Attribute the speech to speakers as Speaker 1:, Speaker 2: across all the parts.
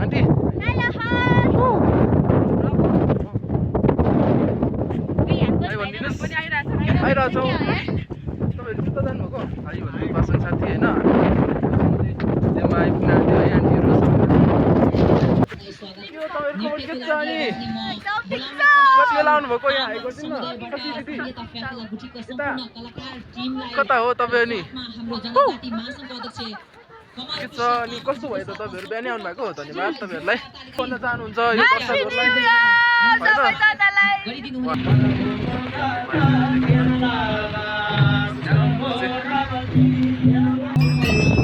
Speaker 1: Aunty आइरहेछौँ तपाईँहरू जुत्ता जानुभएको आयो भने पासँग साथी होइन त्यहाँ आइपुग्नु आँट्यो है आन्टीहरू के हो तपाईँहरू के छ अनि कति बेला आउनुभएको यहाँ आइगर्दिनु न कति दिदी कता हो तपाईँ अनि के छ अनि कस्तो भयो त तपाईँहरू बिहानै आउनुभएको हो धन्यवाद तपाईँहरूलाई भन्न चाहनुहुन्छ यो दर्शकहरूलाई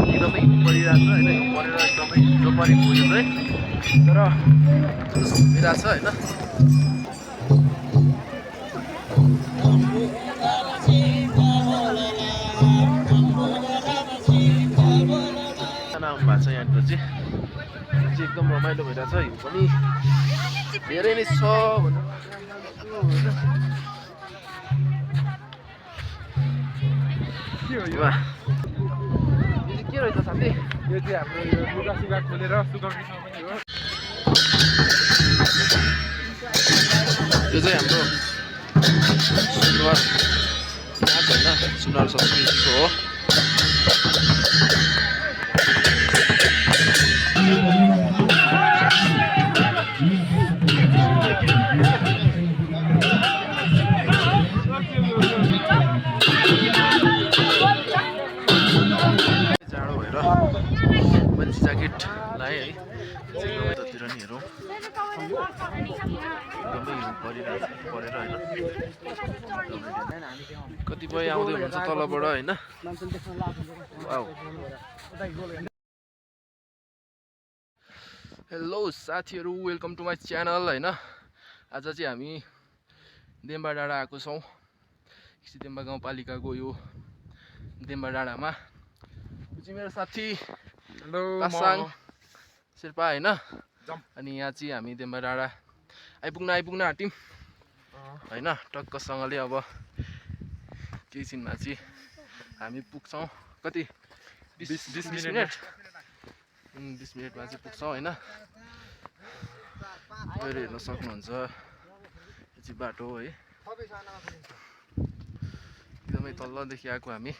Speaker 1: एकदमै परिरहेको छ होइन यो परेर एकदमै हिजो परेको हो यो चाहिँ तर भइरहेको छ होइन आउनु भएको छ यहाँनिर चाहिँ एकदम रमाइलो भइरहेको छ हिउँ पनि धेरै नै छ भनेर के हो यो के रहेछ साथी यो चाहिँ हाम्रो यो लुगा सुगा खोलेर सुकाउने पनि हो यो चाहिँ हाम्रो सुनवार नाच होइन सुनवार संस्कृतिको हो जाडो भएर मैले ज्याकेट लगाएँ है यतातिर नि हेरौँ एकदमै हिउँ परेर होइन कतिपय आउँदै हुन्छ तलबाट होइन हेलो साथीहरू वेलकम टु माई च्यानल होइन आज चाहिँ हामी देम्बा डाँडा आएको छौँ देम्बा गाउँपालिकाको यो देम्बा डाँडामा यो चाहिँ मेरो साथी पासाङ शेर्पा होइन अनि यहाँ चाहिँ हामी देम्बा डाँडा आइपुग्न आँट्यौँ होइन टक्कसँगले अब केही छिनमा चाहिँ हामी पुग्छौँ कति 20 मिनट 20 मिनटमा चाहिँ पुग्छौँ होइन गएर हेर्न सक्नुहुन्छ यो चाहिँ बाटो हो है एकदमै तल्लोदेखि आएको हामी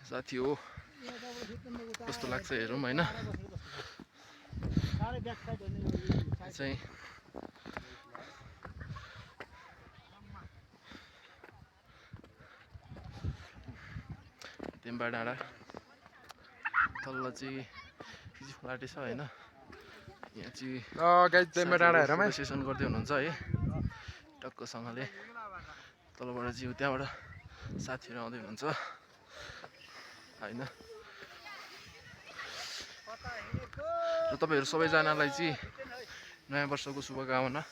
Speaker 1: साथी हो कस्तो लाग्छ हेरौँ होइन चाहिँ देम्बा डाँडा तल्लो चाहिँ फ्लाटे छ होइन यहाँ चाहिँ देम्बा डाँडा हेरौँ सेसन गर्दै हुनुहुन्छ है टक्कसँगले तलबाट चाहिँ त्यहाँबाट साथीहरू आउँदै हुनुहुन्छ होइन र तपाईँहरू सबैजनालाई चाहिँ नयाँ वर्षको शुभकामना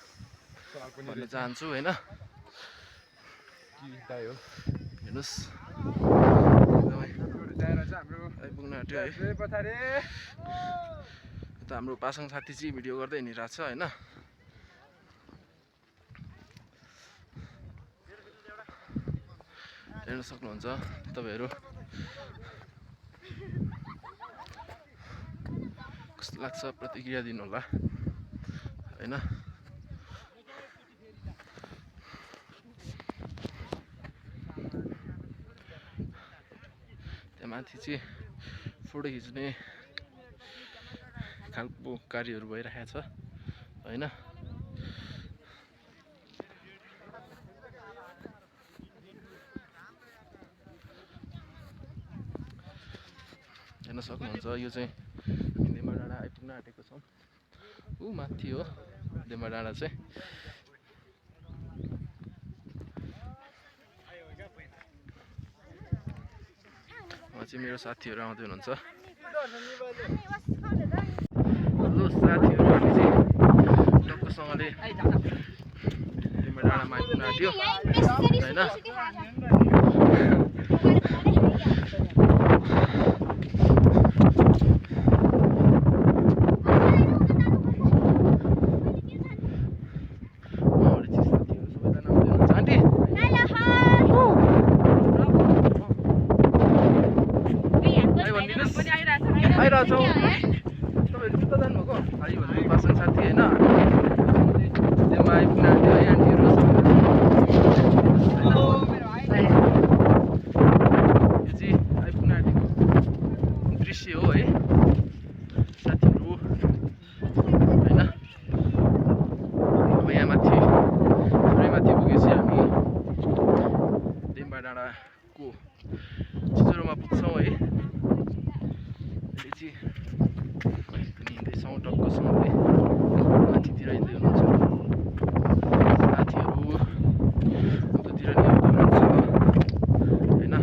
Speaker 1: भन्न चाहन्छु होइन हेर्नुहोस् आइपुग्न आँट्यो है यता हाम्रो पासाङ साथी चाहिँ भिडियो गर्दै हिँडिरहेको छ होइन हेर्न सक्नुहुन्छ तपाईँहरू कस्तो लाग्छ प्रतिक्रिया दिनु होला होइन त्यहाँ माथि चाहिँ फोटो खिच्ने खालको कार्यहरू भइरहेको छ होइन हेर्न सक्नुहुन्छ यो चाहिँ देम्बा डाँडा आइपुग्न आँटेको छौँ ऊ माथि हो देम्बा डाँडा चाहिँ उहाँ चाहिँ मेरो साथीहरू आउँदै हुनुहुन्छ हेलो साथीहरू हामी चाहिँ टक्कसँगले देम्बा डाँडामा आइपुग्न आँट्यो होइन आइरहेको छौँ। तपाईँहरू जुत्ता जानुभएको भाइ भन्नु पासँग साथी होइन त्योमा आइपुग्न आँट्यो है आन्टीहरू यो चाहिँ आइपुग्न आँटेको दृश्य हो है साथीहरू होइन। अब यहाँ माथि थोरै माथि पुगेपछि हामी डेम्बा डाँडाको चिचोरोमा पुग्छौँ है। अहिले चाहिँ हिँड्दैछौँ टक्कसँग है माथितिर हिँड्दै हुनुहुन्छ साथीहरू उतातिर नि हुनुहुन्छ होइन।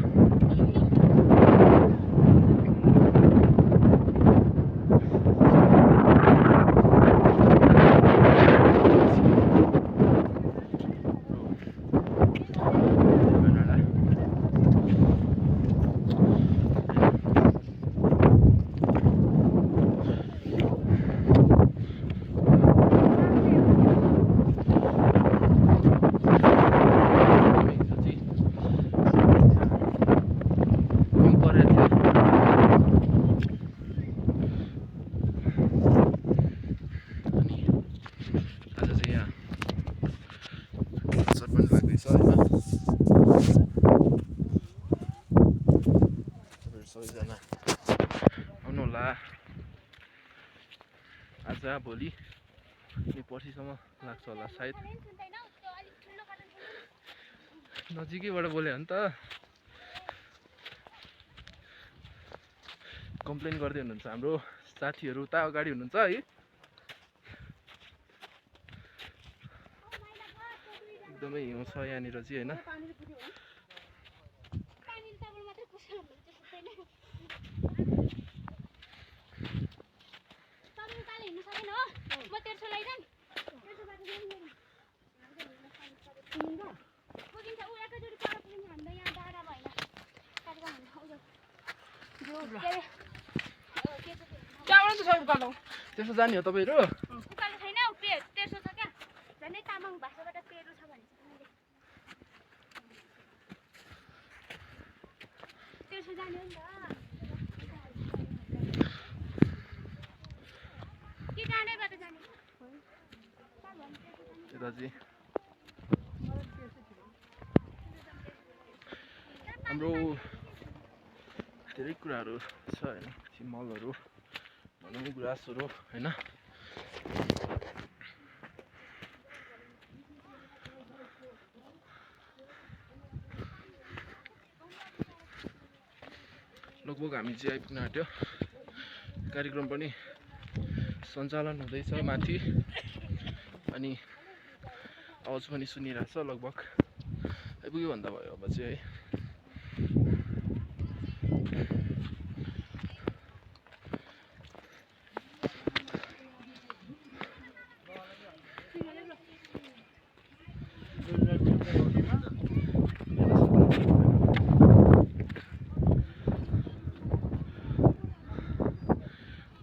Speaker 1: सबैजना आउनु होला आज भोलि अनि पर्सिसम्म लाग्छ होला सायद। नजिकैबाट बोल्यो भने त कम्प्लेन गर्दै हुनुहुन्छ हाम्रो साथीहरू उता अगाडि हुनुहुन्छ है। एकदमै हिउँ छ यहाँनिर चाहिँ होइन। त्यसो जाने हो तपाईँहरू? यता चाहिँ हाम्रो धेरै कुराहरू छ होइन मलहरू भनौँ गुराँसहरू होइन। लगभग हामी चाहिँ आइपुग्न आँट्यो। कार्यक्रम पनि सञ्चालन हुँदैछ माथि अनि आवाज पनि सुनिरहेछ। लगभग आइपुग्यो भन्दा भयो अब चाहिँ है।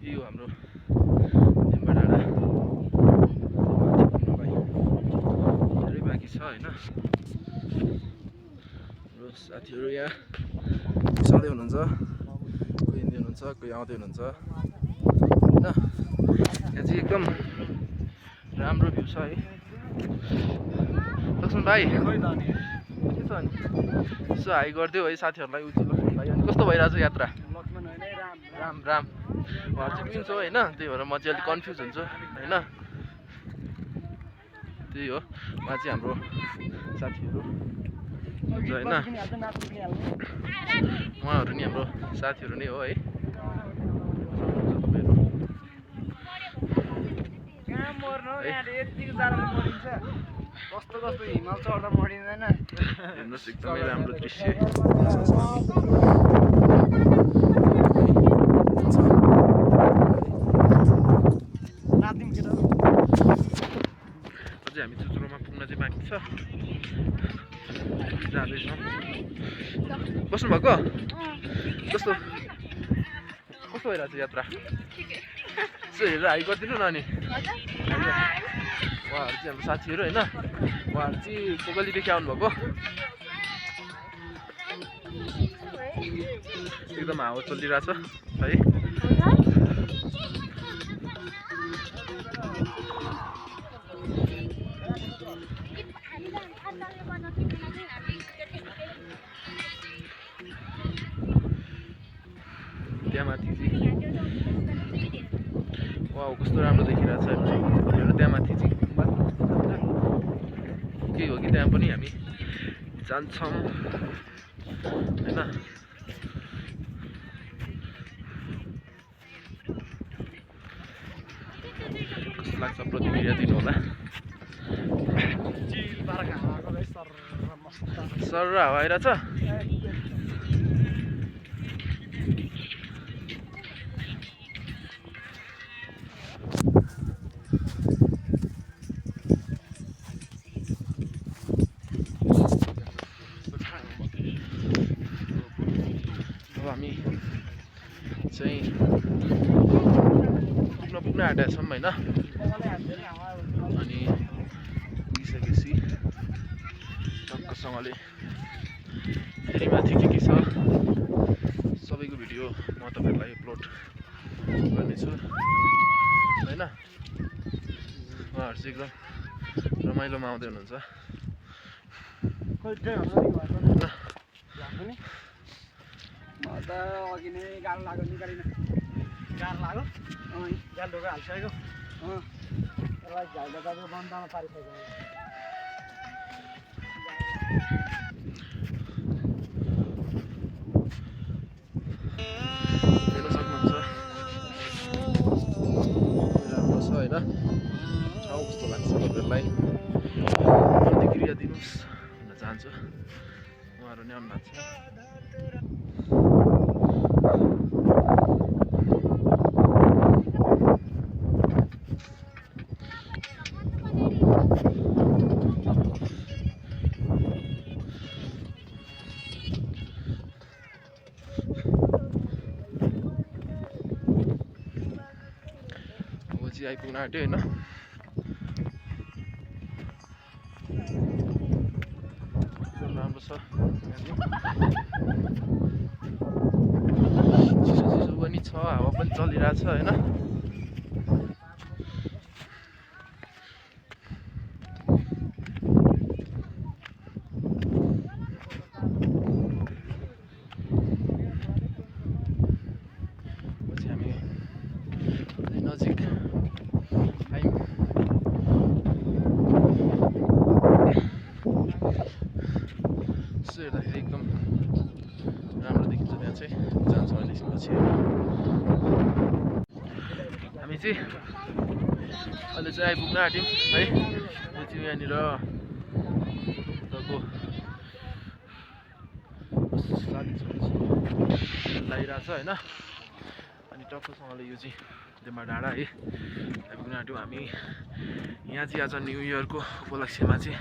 Speaker 1: यो हाम्रो डेम्बा डाँडा धेरै बाँकी छ होइन। हाम्रो साथीहरू यहाँ चल्दै हुनुहुन्छ, कोही हिँड्दै हुनुहुन्छ, कोही आउँदै हुनुहुन्छ होइन। यहाँ चाहिँ एकदम राम्रो भ्यू छ है। लक्ष्मण भाइ के छ अनि यसो हाई गरिदियो है साथीहरूलाई उज्यालो भाइ। अनि कस्तो भइरहेको छ यात्रा? राम राम उहाँहरू चाहिँ पिन्छ होइन, त्यही भएर म चाहिँ अलिक कन्फ्युज हुन्छु होइन। त्यही हो उहाँ चाहिँ हाम्रो साथीहरू हुन्छ होइन। उहाँहरू नि हाम्रो साथीहरू नै हो है।
Speaker 2: कस्तो कस्तो हिमाल चढ्दा मरिँदैन।
Speaker 1: हेर्नुहोस् एकदमै राम्रो दृश्य। अझै हामी चुचुरोमा पुग्न चाहिँ बाँकी छ, जाँदैछौँ। बस्नुभएको कस्तो कस्तो भइरहेको छ यात्रा? यसो हेरेर हाई गरिदिनु न। अनि उहाँहरू चाहिँ हाम्रो साथीहरू होइन। उहाँहरू चाहिँ कोकलीदेखि आउनुभएको। एकदम हावा चलिरहेछ है। त्यहाँ माथि चाहिँ वाउ कस्तो राम्रो देखिरहेछ हेर्नु त्यहाँ माथि चाहिँ के हो कि त्यहाँ पनि हामी जान्छौँ हैन। कस्तो लाग्छ प्रतिक्रिया दिनु होला। सर हावा आइरहेछ। हामी चाहिँ पुग्न आँटेका छौँ होइन। अनि पुगिसकेपछि टक्कसँगले फेरि माथि के छ सबैको भिडियो म तपाईँहरूलाई अपलोड गर्नेछु होइन। उहाँहरू चाहिँ एकदम रमाइलोमा आउँदै हुनुहुन्छ।
Speaker 2: अघि नै गाह्रो लाग्यो निकालिन गाह्रो लाग्यो गाह्रो ढोका हालिसकेको यसलाई झाल्दा दाजु बन्दमा पारिसक्यो।
Speaker 1: हेर्न सक्नुहुन्छ राम्रो छ होइन। ठाउँ कस्तो लाग्छ तपाईँहरूलाई प्रतिक्रिया दिनुहोस् भन्न चाहन्छु। उहाँहरू नै आउनु भएको छ। आइपुग्न आँट्यो होइन। एकदम राम्रो छ। चिसो चिसो पनि छ हावा पनि चलिरहेछ होइन। नजिक हेर्दाखेरि एकदम राम्रो देखिन्छ। त्यहाँ चाहिँ जान्छौँ अहिले पछि हामी चाहिँ अहिले चाहिँ आइपुग्न आँट्यौँ है। यो चाहिँ यहाँनिर लागिरहेछ होइन। अनि टक्कसँगले यो चाहिँ देम्बा डाँडा है आइपुग्न आँट्यौँ हामी। यहाँ चाहिँ आज न्यु इयरको उपलक्ष्यमा चाहिँ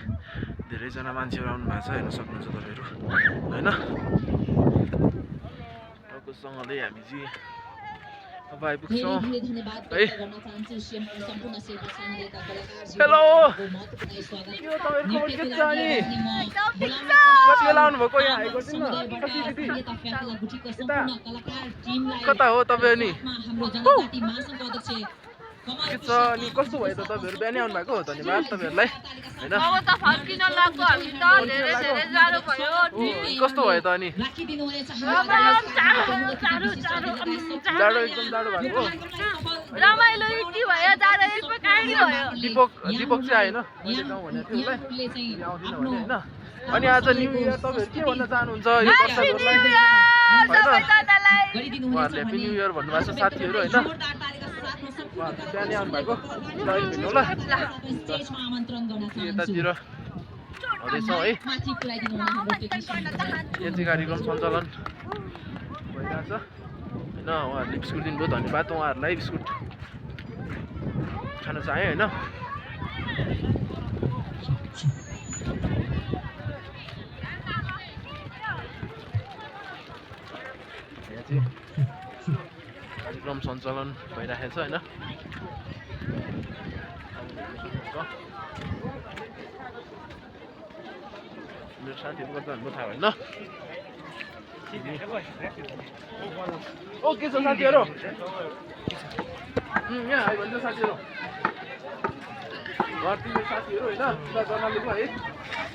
Speaker 1: धेरैजना मान्छेहरू आउनु भएको छ हेर्न सक्नुहुन्छ तपाईँहरू होइन। टक्कसँगले हामी चाहिँ अब आइपुग्छौँ है। हेलो के हो तपाईँहरूको के छ अनि कति बेला आउनुभएको यहाँ आइगर्दिनु न कति दिदी कता हो तपाईँ अनि के छ अनि कस्तो भयो त तपाईँहरू बिहानै आउनु भएको हो। धन्यवाद तपाईँहरूलाई होइन। कस्तो भयो त अनि जाडो एकदम जाडो भएको
Speaker 3: रमाइलो यति भयो जाडो
Speaker 1: दिपक चाहिँ आएन मैले गाउँ भनेको थिएँ उसलाई आउँदिनँ भने होइन। अनि आज न्यु इयर तपाईँहरू के भन्न चाहनुहुन्छ यो दर्शकहरूलाई होइन। उहाँहरूले ह्याप्पी न्यु इयर भन्नुभएको छ साथीहरू होइन। बिहानै आउनु भएको भेट्नु होला यतातिर हुँदैछौँ है। यहाँ चाहिँ कार्यक्रम सञ्चालन भइरहेछ होइन। उहाँहरूले बिस्कुट दिनुभयो धन्यवाद उहाँहरूलाई। बिस्कुट खान चाहेँ होइन। यहाँ चाहिँ कार्यक्रम सञ्चालन भइरहेको छ होइन। मेरो साथीहरू गर्दा हाम्रो थाहा होइन। ओ के छ साथीहरु यहाँ आइ भन्छ साथीहरु घर तिम्रो साथीहरु हैन पुरा जनालेको है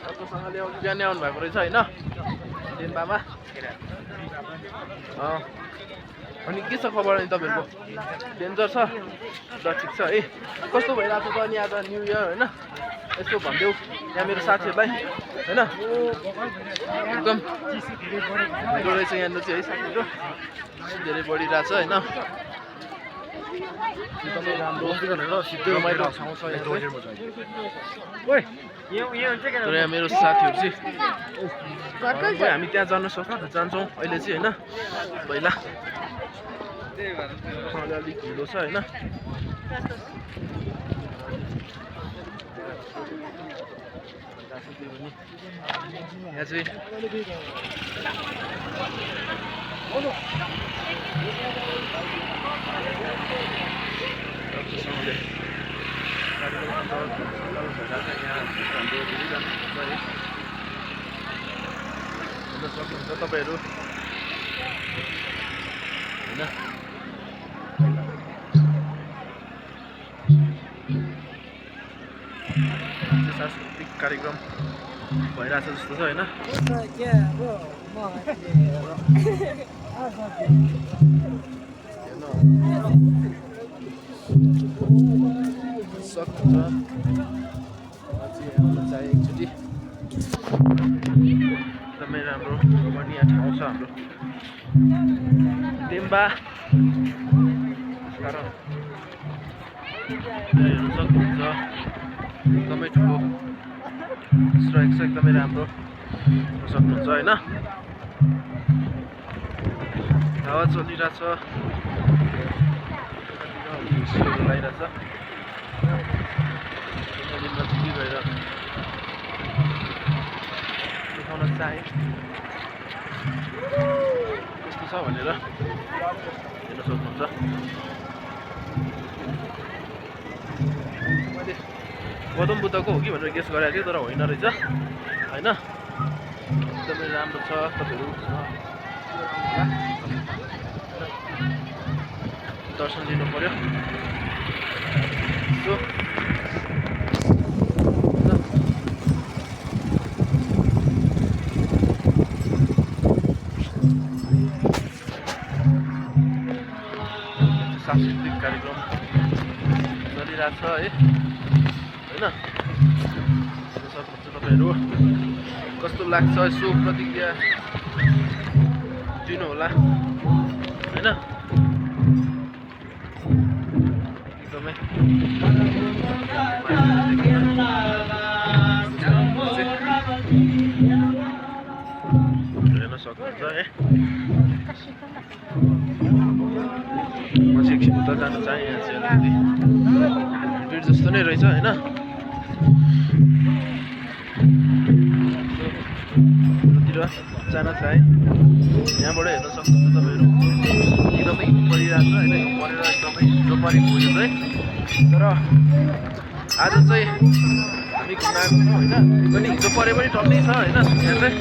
Speaker 1: अर्कोसँगले बिहानै आउनु भएको रहेछ हैन डेम्बामा अनि के छ खबर अनि तपाईहरुको डेन्जर छ ल ठिक छ है कस्तो भइरहेको छ अनि आज न्यू इयर हैन यसो भन्देऊ यहाँ मेरो साथीहरुलाई हैन एकदम धेरै रहेछ यहाँनिर चाहिँ है साथीहरु धेरै बढिरहेछ हैन एकदमै राम्रो रमाइलो ठाउँ छ यहाँ तर यहाँ मेरो साथीहरु चाहिँ हामी त्यहाँ जान्छौँ अहिले चाहिँ हैन पहिला अलिक हिलो छ हैन यहाँ चाहिँ सक्नुहुन्छ तपाईहरु हैन सांस्कृतिक कार्यक्रम भइरहेछ जस्तो छ हैन सक्नुहुन्छ चाहिँ एकचोटि एकदमै राम्रो रमणीय ठाउँ छ हाम्रो डेम्बा कारण हेर्न सक्नुहुन्छ एकदमै ठुलो स्ट्राइक छ एकदमै राम्रो सक्नुहुन्छ हैन हावा चलिरहेछ लगाइरहेछ देखाउन चाहे कस्तो छ भनेर हेर्न सक्नुहुन्छ मैले गौतम बुद्धको हो कि भनेर गेस गरेको थिएँ तर होइन रहेछ हैन एकदमै राम्रो छ तपाईहरु दर्शन दिनु पर्यो सो सांस्कृतिक कार्यक्रम चलिरहेछ है हैन सक्नुहुन्छ तपाईहरु कस्तो लाग्छ यसो प्रतिक्रिया दिनु होला हैन एकदमै हेर्न सक्नुहुन्छ है म चाहिँ एकछिन उता जान चाहे यहाँ चाहिँ अलिकति भिड जस्तो नै रहेछ हैन जान चाहे यहाँबाट हेर्न सक्नुहुन्छ तपाईहरु एकदमै परिरहेको छ हैन यो परेर एकदमै हिजो परेको हो यो चाहिँ तर आज चाहिँ हामी घुमाएको छौँ हैन पनि हिजो परे पनि टन्नै छ हैन यहाँ चाहिँ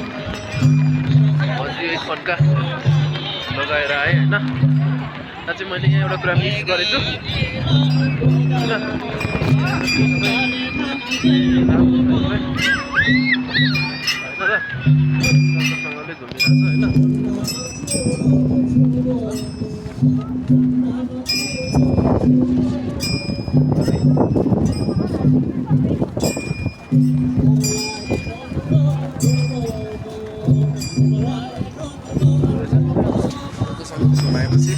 Speaker 1: अझै एक घन्टा लगाएर आएँ हैन आज चाहिँ मैले यहाँ एउटा कुरा मिस गरेछु राम्रोसँगले घुमिरहेछ हैन घुमाएपछि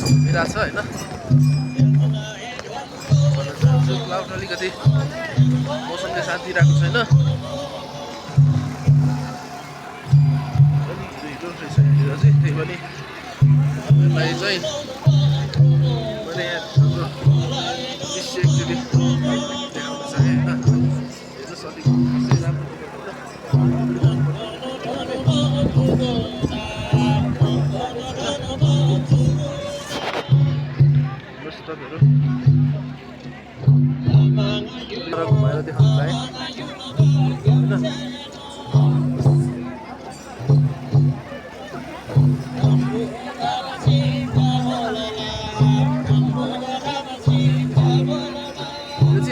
Speaker 1: घुमिरहेछ हैन क्लाउड अलिकति मौसमले साथ दिइरहेको छैन त्यही पनि तपाईँलाई चाहिँ मैले यहाँ हाम्रो दृश्य एकचोटि देखाउन चाहेँ होइन हेर्नुहोस् अलिक राम्रो हेर्नुहोस् तपाईँहरू घुमाएर देखाउन चाहेँ होइन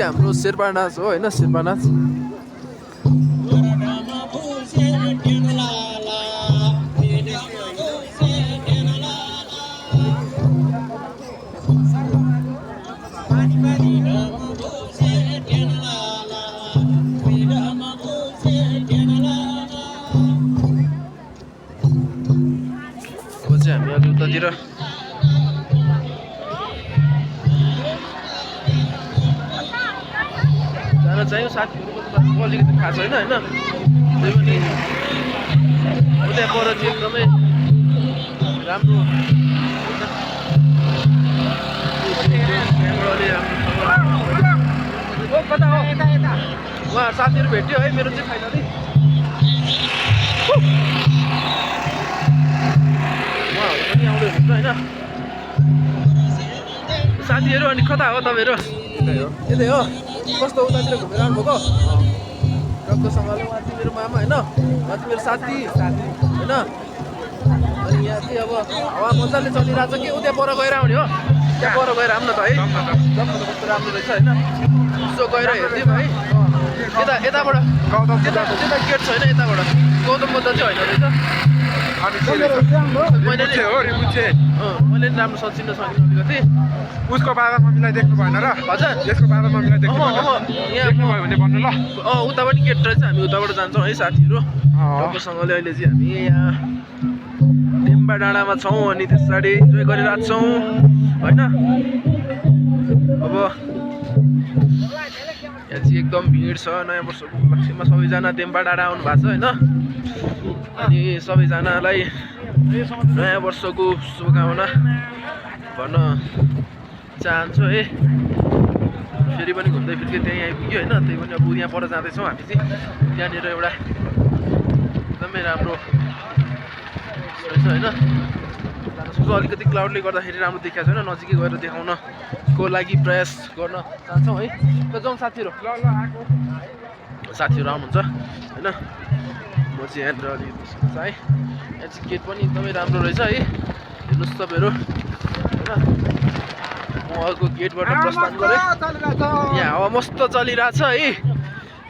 Speaker 1: चाहिँ हाम्रो शेर्पा नाच हो होइन शेर्पा नाच अब चाहिँ हामी अलिक उतातिर जान चाहियो साथीहरूको अलिकति थाहा छैन होइन त्यही पनि उता पर चाहिँ एकदमै राम्रो कता हो उहाँ साथीहरू भेट्यो है मेरो चाहिँ छैन नि उहाँहरू पनि आउँदै हुनुहुन्छ होइन साथीहरू अनि कता हो तपाईँहरू यतै हो कस्तो उतातिर घुमेर आउनुभएको रक्कसँगले उहाँ चाहिँ मेरो मामा होइन उहाँ चाहिँ मेरो साथी होइन अनि यहाँ चाहिँ अब हावा मजाले चलिरहेछ कि उता पर गएर आउने हो त्यहाँ पर गएर आउनु त है जस्तो कस्तो राम्रो रहेछ होइन यसो गएर हेरिदिउँ है यताबाट त्यता गेट छैन यताबाट गौतम बुद्ध चाहिँ होइन रहेछ मैले नि राम्रो सचिन सकिसकेको थिएँ
Speaker 2: उसको बाबा मम्मीलाई देख्नु भएन र
Speaker 1: हजुर
Speaker 2: यसको बाबा मम्मीलाई देख्नु भएन
Speaker 1: यहाँ
Speaker 2: भयो भने भन्नु ल
Speaker 1: उता पनि गेट रहेछ हामी उताबाट जान्छौँ है साथीहरू टक्कसँगले अहिले चाहिँ हामी यहाँ डेम्बा डाँडामा छौँ अनि त्यस पछाडि इन्जोय गरिरहेको छौँ होइन अब यहाँ चाहिँ एकदम भिड छ नयाँ वर्षको उपलक्ष्यमा सबैजना डेम्बा डाँडा आउनु भएको छ होइन अनि सबैजनालाई नयाँ वर्षको शुभकामना भन्न चाहन्छु है फेरि पनि घुम्दै फिर्दै त्यहीँ आइपुग्यो होइन त्यही पनि अब यहाँ पर जाँदैछौँ हामी चाहिँ त्यहाँनिर एउटा एकदमै राम्रो रहेछ होइन अलिकति क्लाउडले गर्दाखेरि राम्रो देखाएको छैन नजिकै गएर देखाउनको लागि प्रयास गर्न चाहन्छौँ है त जाउँ साथीहरू साथीहरू आउनुहुन्छ होइन म चाहिँ यहाँनिर अलिकति है यहाँ चाहिँ गेट पनि एकदमै राम्रो रहेछ है हेर्नुहोस् तपाईँहरू होइन म अर्को गेटबाट प्रस्थान गरेँ यहाँ हावा मस्त चलिरहेछ है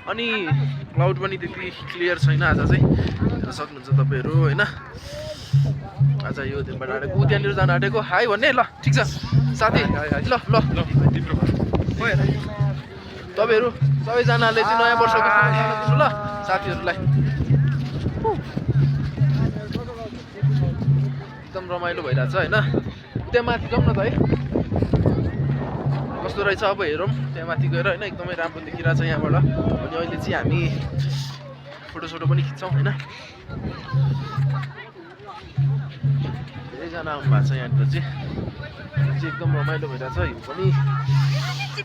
Speaker 1: अनि क्लाउड पनि त्यति क्लियर छैन आज चाहिँ हेर्न सक्नुहुन्छ तपाईँहरू होइन आज यो डेम्बा डाँडाको त्यहाँनिर जान आँटेको हाई भन्ने ल ठिक छ साथी ल ल तपाईँहरू सबैजनाले चाहिँ नयाँ वर्षको शुभकामना दिनु ल साथीहरूलाई एकदम रमाइलो भइरहेछ होइन त्यहाँ माथि जाउँ न त है कस्तो रहेछ अब हेरौँ त्यहाँ माथि गएर होइन एकदमै राम्रो देखिरहेछ यहाँबाट अनि अहिले चाहिँ हामी फोटोसोटो पनि खिच्छौँ होइन धेरैजना आउनु भएको छ यहाँनिर चाहिँ एकदम रमाइलो भइरहेछ हिउँ पनि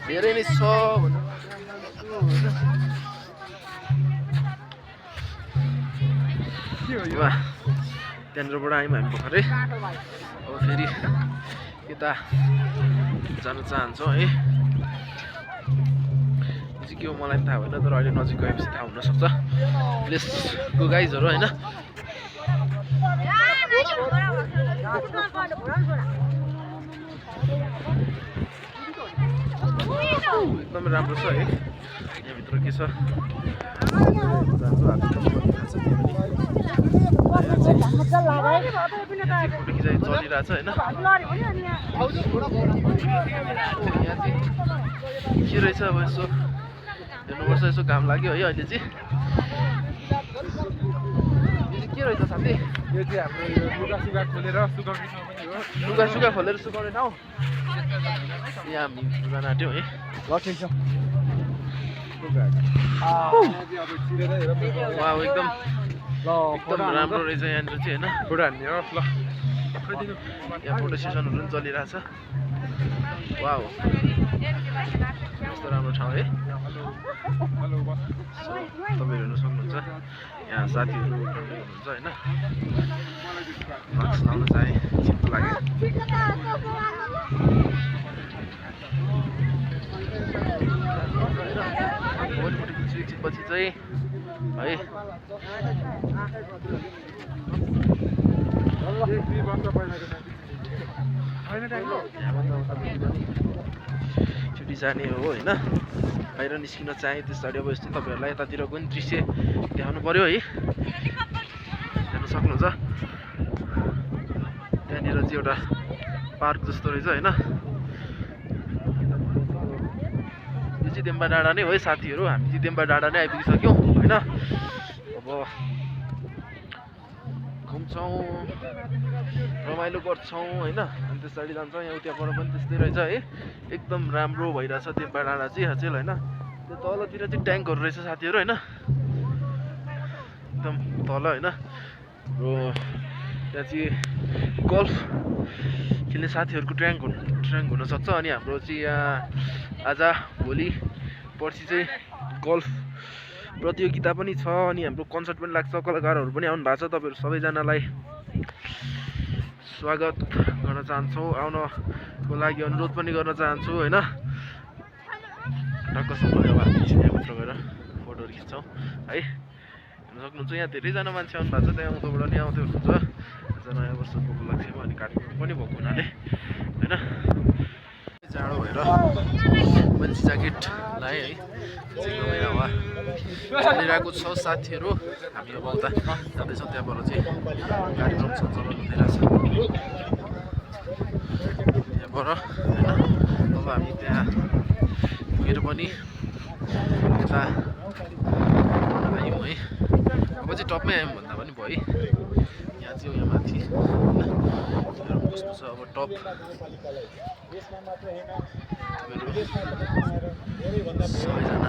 Speaker 1: धेरै नै छ भनेर त्यहाँनिरबाट आयौँ हामी भर्खरै अब फेरि यता जान चाहन्छौँ है चाहिँ के हो मलाई पनि थाहा भएन तर अहिले नजिक गएपछि थाहा हुनसक्छ प्लेसको गाइजहरू होइन एकदमै राम्रो छ है यहाँभित्र के छ फोटो खिचाइ चलिरहेछ होइन के रहेछ अब यसो हेर्नुपर्छ यसो घाम लाग्यो है अहिले चाहिँ के रहेछ साथी
Speaker 2: यो चाहिँ हाम्रो लुगा खोलेर सुकाउने ठाउँ पनि हो
Speaker 1: लुगा खोलेर सुकाउने ठाउँ यहाँ हामी जान आँट्यौँ है
Speaker 2: ल ठिक छ
Speaker 1: एकदम राम्रो रहेछ यहाँनिर चाहिँ होइन
Speaker 2: फोटो हान्ने हो ल
Speaker 1: यहाँ फोटो सेसनहरू पनि चलिरहेछ वा कस्तो राम्रो ठाउँ है तपाईँहरू हेर्न सक्नुहुन्छ यहाँ साथीहरू हुनुहुन्छ होइन मास्क लाउन चाहे चिप्पो लाग्यो फोटो खिचेपछि चाहिँ है छुट्टी जाने हो होइन बाहिर निस्किन चाहे त्यसरी अब यस्तो तपाईँहरूलाई यतातिरको पनि दृश्य देखाउनु पर्यो है। हेर्न सक्नुहुन्छ त्यहाँनिर चाहिँ एउटा पार्क जस्तो रहेछ होइन। यो चाहिँ देम्बा डाँडा नै हो है साथीहरू, हामी चाहिँ देम्बा डाँडा नै आइपुगिसक्यौँ होइन। अब घुम्छौँ रमाइलो गर्छौँ होइन, अनि त्यसरी जान्छौँ। यहाँ उताबाट पनि त्यस्तै रहेछ है, एकदम राम्रो भइरहेछ देम्बा डाँडा चाहिँ अचेल होइन। त्यो तलतिर चाहिँ ट्याङ्कहरू रहेछ साथीहरू होइन, एकदम तल होइन। र त्यहाँ चाहिँ गल्फ खेल्ने साथीहरूको ट्याङ्क हुनसक्छ। अनि हाम्रो चाहिँ यहाँ आज भोलि पर्सि चाहिँ गल्फ प्रतियोगिता पनि छ, अनि हाम्रो कन्सर्ट पनि लाग्छ, कलाकारहरू पनि आउनु भएको छ। तपाईँहरू सबैजनालाई स्वागत गर्न चाहन्छौँ, आउनको लागि अनुरोध पनि गर्न चाहन्छु होइन। टक्कसम्म अब हामी चाहिँ यहाँभित्र गएर फोटोहरू खिच्छौँ है। हेर्न सक्नुहुन्छ यहाँ धेरैजना मान्छे आउनु भएको छ, त्यहाँ उँधोबाट नि आउँदै हुनुहुन्छ। आज नयाँ वर्षको उपलक्ष्यमा अनि कार्यक्रम पनि भएको हुनाले होइन। जाडो भएर बन्सी ज्याकेट लाएँ है, एकदमै हावा चलिरहेको छ साथीहरू। हामी अब उता जाँदैछौँ, त्यहाँबाट चाहिँ कार्यक्रम सञ्चालन हुँदैरहेछ त्यहाँबाट होइन। अब हामी त्यहाँ पुगेर पनि यता आयौँ है। अब चाहिँ टपमै आयौँ भन्दा पनि भयो है। यहाँ चाहिँ यहाँ माथि होइन कस्तो छ अब टप सबैजना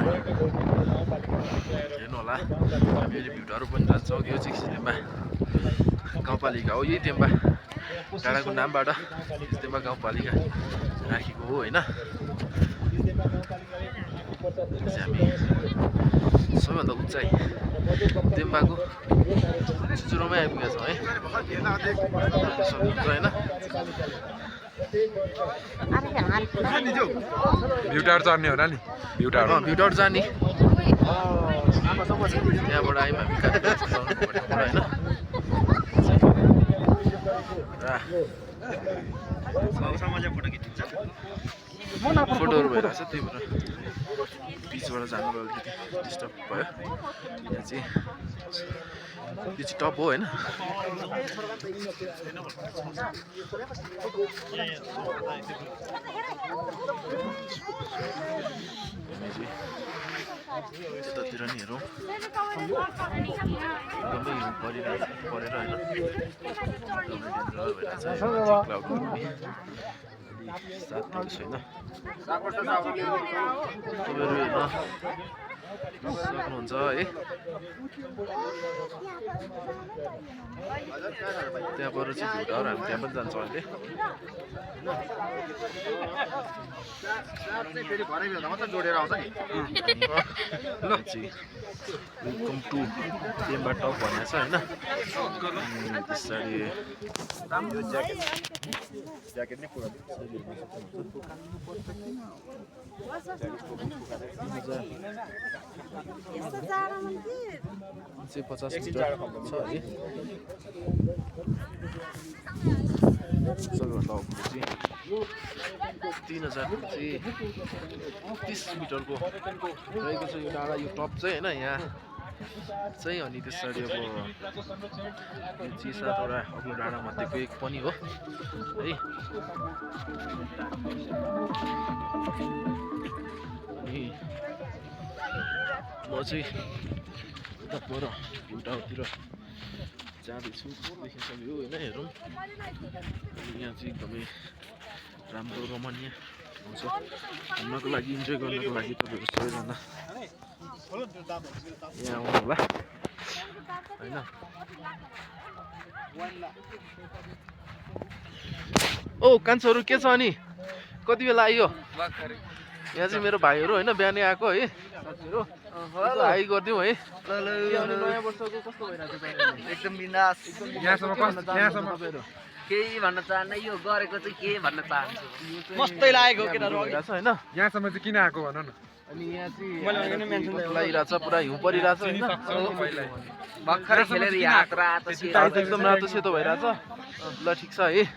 Speaker 1: हेर्नु होला। हामीले भिडियोहरू पनि राख्छौँ। यो चाहिँ देम्बा गाउँपालिका हो, यही देम्बा डाँडाको नामबाट देम्बा गाउँपालिका राखेको हो होइन। हामी सबैभन्दा उचाइ देम्बाको चुचुरोमै आइपुगेका छौँ है, सक्नुहुन्छ होइन।
Speaker 4: भ्युटार चढ्ने हो र नि,
Speaker 1: भ्युटार जाने त्यहाँबाट आयौँ हामी होइन। फोटोहरू भइरहेको छ, त्यही भएर बिचबाट जानुको अलिकति डिस्टर्ब भयो। यहाँ चाहिँ यो चाहिँ टप हो होइन। यतातिर नि हेरौँ, एकदमै हिउँ परिरहेछ परेर होइन, क्लाउडहरू पनि साथ दिएको छैन। तपाईँहरू हेर्न सक्नुहुन्छ है। त्यहाँबाट चाहिँ भुटाहरू हामी त्यहाँ पनि जान्छौँ अहिले। वेलकम टु देम्बा टप भनेको छ होइन। त्यसरी ज्याकेट नै पुरा 50 मिटर छ है। सबैभन्दा अग्लो चाहिँ 3030 मिटरको रहेको छ यो डाँडा, यो टप चाहिँ होइन यहाँ चाहिँ। अनि त्यसरी अब यो चाहिँ 7वटा अग्लो डाँडा मध्येको एक पनि हो है। अनि म चाहिँ उता पर भुटातिर जाँदैछु, देखिन सक्यो होइन। हेरौँ यहाँ चाहिँ एकदमै राम्रो रमणीय हुन्छ घुम्नको लागि, इन्जोय गर्नको लागि। तपाईँहरू सबैजना यहाँ आउनु होला होइन। ओ कान्छोहरू के छ अनि कति बेला आइयो? यहाँ चाहिँ मेरो भाइहरू होइन बिहानै आएको है साथीहरू, हाई गरिदिउँ है। नयाँ वर्षको कस्तो भइरहेको छ?
Speaker 2: एकदम बिन्दास।
Speaker 1: तपाईँहरू
Speaker 2: केही भन्न चाहन्न, यो गरेको चाहिँ के भन्न चाहन्छु, मस्तै लागेको केटाहरू
Speaker 1: होइन।
Speaker 4: यहाँसम्म चाहिँ किन आएको भन न।
Speaker 1: अनि यहाँ चाहिँ लागिरहेछ, पुरा हिउँ परिरहेछ होइन।
Speaker 2: भर्खरै खेलेर हात रातो
Speaker 1: एकदम रातो सेतो भइरहेछ। ल ठिक छ है।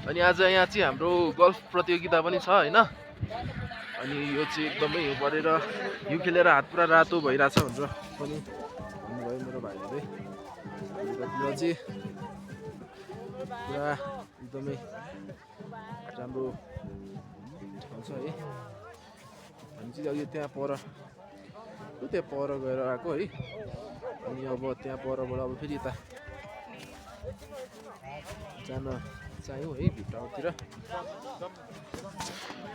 Speaker 1: अनि आज यहाँ चाहिँ हाम्रो गल्फ प्रतियोगिता पनि छ होइन। अनि यो चाहिँ एकदमै हिउँ परेर हिउँ खेलेर हात पुरा रातो भइरहेछ भनेर पनि भन्नुभयो मेरो भाइले चाहिँ चाहिँ पुरा एकदमै राम्रो ठाउँ छ है हामी चाहिँ अघि त्यहाँ पर गएर आएको है अनि अब त्यहाँ परबाट अब फेरि यता जान चाहियो है भित्रतिर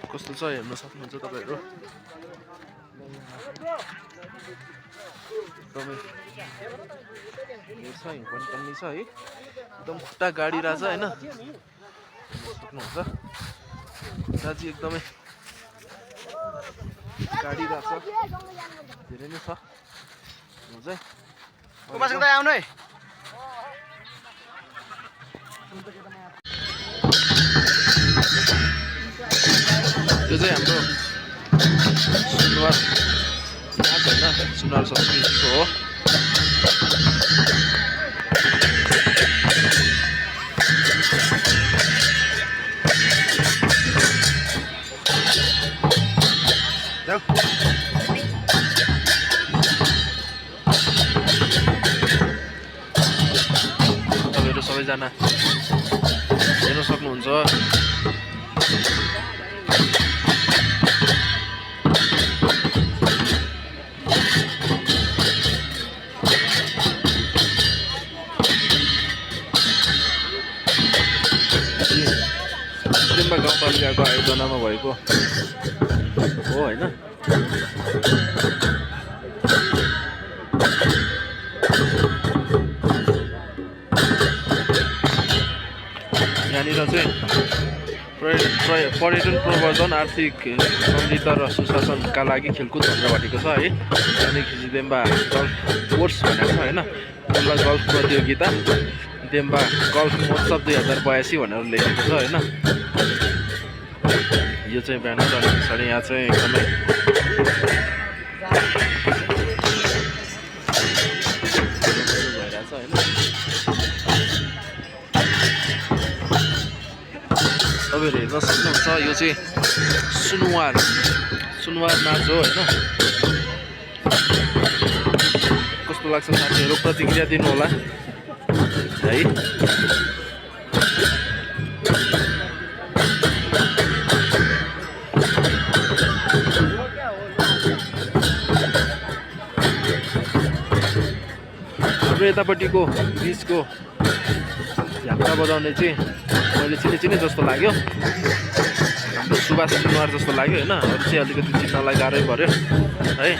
Speaker 1: कस्तो छ हेर्न सक्नुहुन्छ तपाईँहरू एकदमै छ हिउँ पनि छ है एकदम खुट्टा गाडी रहेछ होइन सक्नुहुन्छ खुट्टा चाहिँ एकदमै गाडी रहेछ धेरै नै छ
Speaker 2: आउनु है
Speaker 1: यो चाहिँ हाम्रो सुनवार नाच होइन सुनवार संस्कृतिको हो तपाईँहरू सबैजना हेर्न सक्नुहुन्छ डेम्बा गाउँपालिकाको आयोजनामा भएको हो होइन यहाँनिर चाहिँ पर्यटन प्रवर्धन आर्थिक समृद्धि र सुशासनका लागि खेलकुद भनेर भनेको छ है अनि डेम्बा गल्फ कोर्स भनेको छ होइन डेम्बा गल्फ प्रतियोगिता डेम्बा गल्फ महोत्सव 2082 भनेर लेखेको छ होइन यो चाहिँ ब्यानर अनि पछाडि यहाँ चाहिँ एकदमै भइरहेछ होइन तपाईँहरू हेर्न सक्नुहुन्छ यो चाहिँ सुनवार नाच हो होइन कस्तो लाग्छ साथीहरू प्रतिक्रिया दिनु होला है हाम्रो यतापट्टिको बिचको झाप्रा बजाउने चाहिँ मैले चिने जस्तो लाग्यो हाम्रो सुभाष सुनवार जस्तो लाग्यो होइन अरू चाहिँ अलिकति चिन्नलाई गाह्रै पर्यो है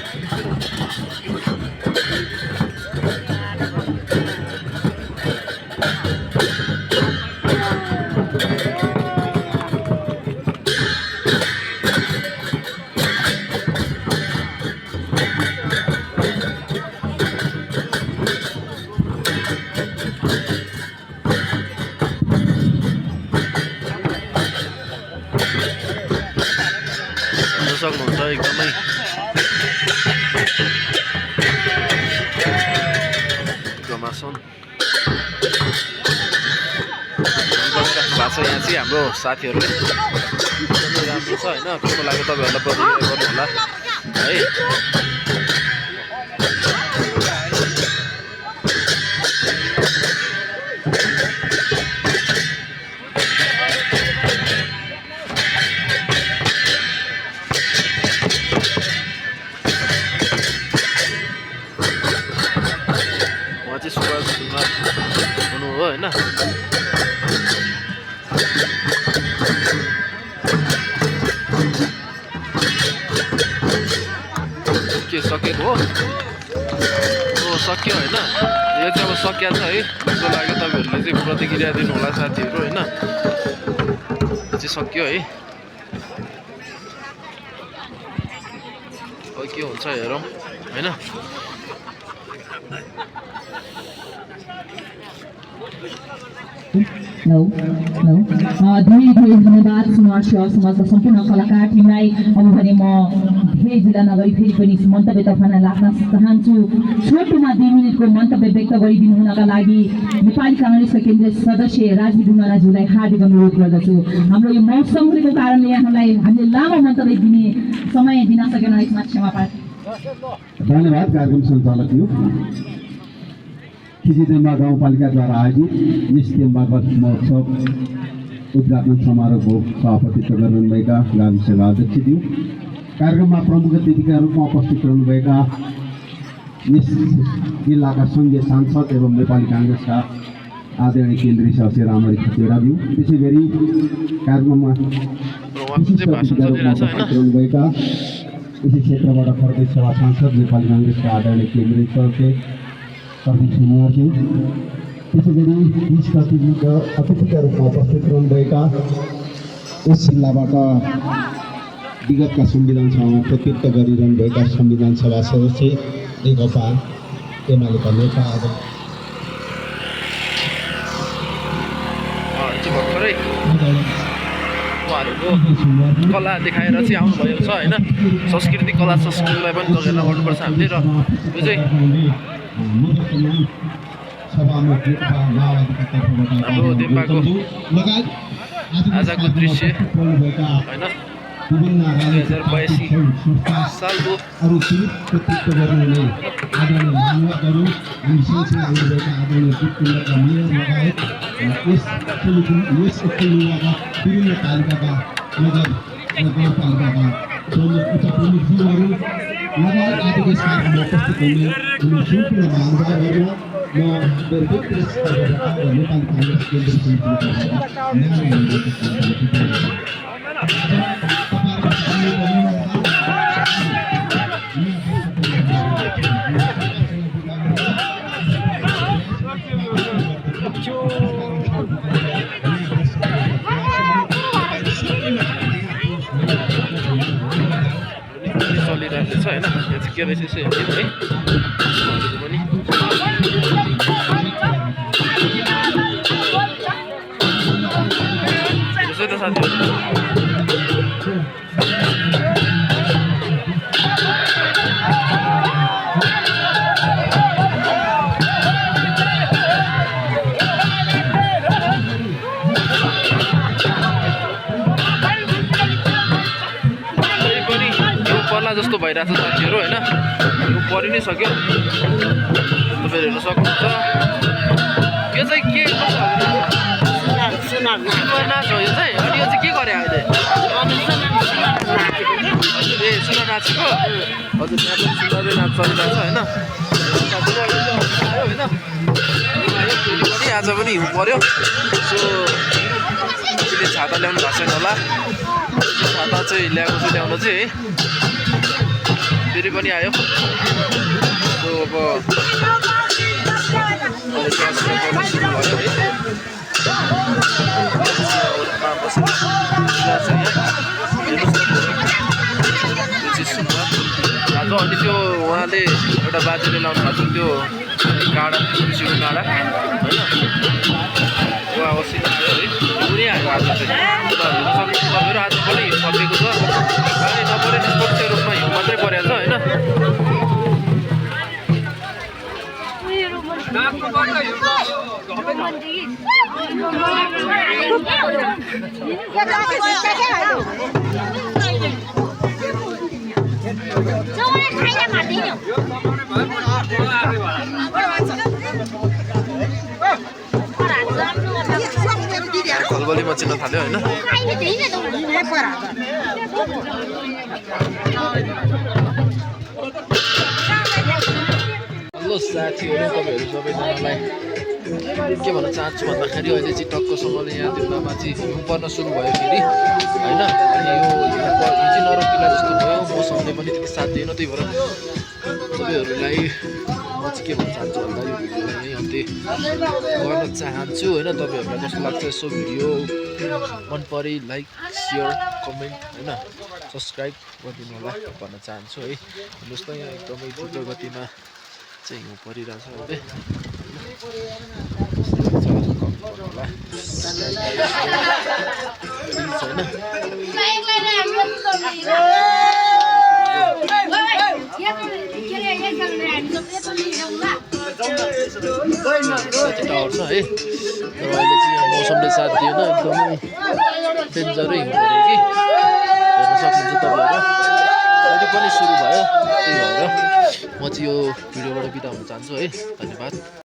Speaker 1: सक्नुहुन्छ एकदमै घमासन बसिराख्नु भएको छ यहाँ चाहिँ हाम्रो साथीहरूले एकदमै राम्रो छ होइन कस्तो लाग्यो तपाईँहरूलाई प्रतिक्रिया गर्नु होला है हुनु हो होइन के सकेको हो सक्यो होइन यो चाहिँ अब सकिया छ है कस्तो लाग्यो तपाईँहरूले चाहिँ प्रतिक्रिया दिनु होला साथीहरू होइन यो चाहिँ सक्यो है खै के हुन्छ हेरौँ होइन
Speaker 5: धेरै धेरै धन्यवाद सुनवार सेवा समाजका सम्पूर्ण कलाकार टिमलाई अब भने म ढिला नगरी फेरि पनि मन्तव्य तर्फन लाग्न चाहन्छु। छोटोमा 2 मिनेटको मन्तव्य व्यक्त गरिदिनु हुनका लागि नेपाली काङ्ग्रेसका केन्द्रीय सदस्य राजनीति डुङ्गानाज्यूलाई हार्दिक अनुरोध गर्दछु। हाम्रो यो मौसमको कारणले यहाँलाई हामीले लामो मन्तव्य दिने समय दिन सकेनौँ, यसमा क्षमा प्रार्थना।
Speaker 6: धन्यवाद। कार्यक्रम सञ्चालकज्यू। खिचिदेम्बा गाउँपालिकाद्वारा आयोजित यस देम्बा गत महोत्सव उद्घाटन समारोहको सभापतित्व गर्नुभएका गाविसका अध्यक्षज्यू, कार्यक्रममा प्रमुख अतिथिका रूपमा उपस्थित रहनुभएका यस जिल्लाका सङ्घीय सांसद एवं नेपाली काङ्ग्रेसका आदरणीय केन्द्रीय सदस्य रामहरि खतिवडाज्यू, त्यसै गरी कार्यक्रममा रहनुभएका यसै क्षेत्रबाट प्रदेश सभा सांसद नेपाली काङ्ग्रेसका आदरणीय केन्द्रीय सदस्य प्रदीप सुनवारज्यू, त्यसै गरी 20 अतिथिका रूपमा उपस्थित रहनुभएका यस जिल्लाबाट विगतका संविधान सभामा प्रतिनिधित्व गरिरहनुभएका संविधान सभा सदस्य नेकपा एमालेका नेता
Speaker 1: भर्खरै उहाँहरूको कला देखाएर चाहिँ आउनुभएको छ होइन। संस्कृति कला संस्कृतिलाई पनि लगेर गर्नुपर्छ हामीले। र यो चाहिँ हाम्रो देम्बाको आजको दृश्य होइन। 2082 सालको
Speaker 6: नेतृत्व गर्नुहुने आदरणीय मानवहरू अनि सँगसँगै आउनुभएका आदरणीय दिपकुण्डका मेयर लगायत यस जिल्लाका विभिन्न पालिकाका नगर र गाउँपालिकाका उच्च प्रमुखज्यूहरू लगायत आजको यस कार्यक्रममा उपस्थित हुने सम्पूर्ण महानुभावहरू म मेरो व्यक्तिगत स्तरबाट र नेपाली काङ्ग्रेस केन्द्रीय समितिका
Speaker 1: चलिरहेको छ होइन। यो चाहिँ के रहेछ यसो हेर्नु है पनि यसो त साथीहरू। जस्तो भइरहेको छ साथीहरू होइन। यो परि नै सक्यो, तपाईँहरू हेर्न सक्नुहुन्छ। यो चाहिँ के नाच हो यो चाहिँ। अनि यो चाहिँ के गरे अहिले? हजुर ए सुना नाचेको हजुर। यहाँ पनि सुनारै नाच चलिरहेको छ होइन। होइन पनि आज पनि हिउँ पऱ्यो। सो त्यसले छाता ल्याउनु भएको छैन होला। छाता चाहिँ ल्याएको छु, ल्याउनु चाहिँ है फेरि पनि आयो। सो अब सुरु भयो है। आज अनि त्यो उहाँले एउटा बाजेले लाउनु भएको थियो त्यो काँडा, कृषिको काँडा होइन। त्यो अवश्य आयो है, पुरै आयो आज चाहिँ। तपाईँहरू आज पनि हिउँ परेको छ। पानी नपरे निष्पक्ष रूपमा हिउँ मात्रै परेको छ होइन। खलबली मचिन थाल्यो होइन। हेलो साथीहरू, तपाईँहरू सबैजनालाई के भन्न चाहन्छु भन्दाखेरि अहिले चाहिँ टक्कसँगले यहाँ देउलामा चाहिँ हिउँ पर्न सुरु भयो फेरि होइन। अनि यो हिजो नरोकिला जस्तो भयो, मौसमले पनि त्यति साथ दिएन। त्यही भएर तपाईँहरूलाई म चाहिँ के भन्न चाहन्छु भन्दा यो भिडियोलाई यहीँ अन्त्य गर्न चाहन्छु होइन। तपाईँहरूलाई कस्तो लाग्छ यसो भिडियो मन परे लाइक सेयर कमेन्ट होइन सब्सक्राइब गरिदिनु होला भन्न चाहन्छु है। हेर्नुहोस् त यहाँ एकदमै द्रुत गतिमा चाहिँ हिउँ परिरहेछ होइन। है तर अहिले चाहिँ यहाँ मौसमले साथ दिएन एकदमै डेन्जरै हिउँ पऱ्यो कि हेर्न सक्नुहुन्छ तपाईँहरू अहिले पनि सुरु भयो त्यही भएर म चाहिँ यो भिडियोबाट बिदा हुन चाहन्छु है धन्यवाद।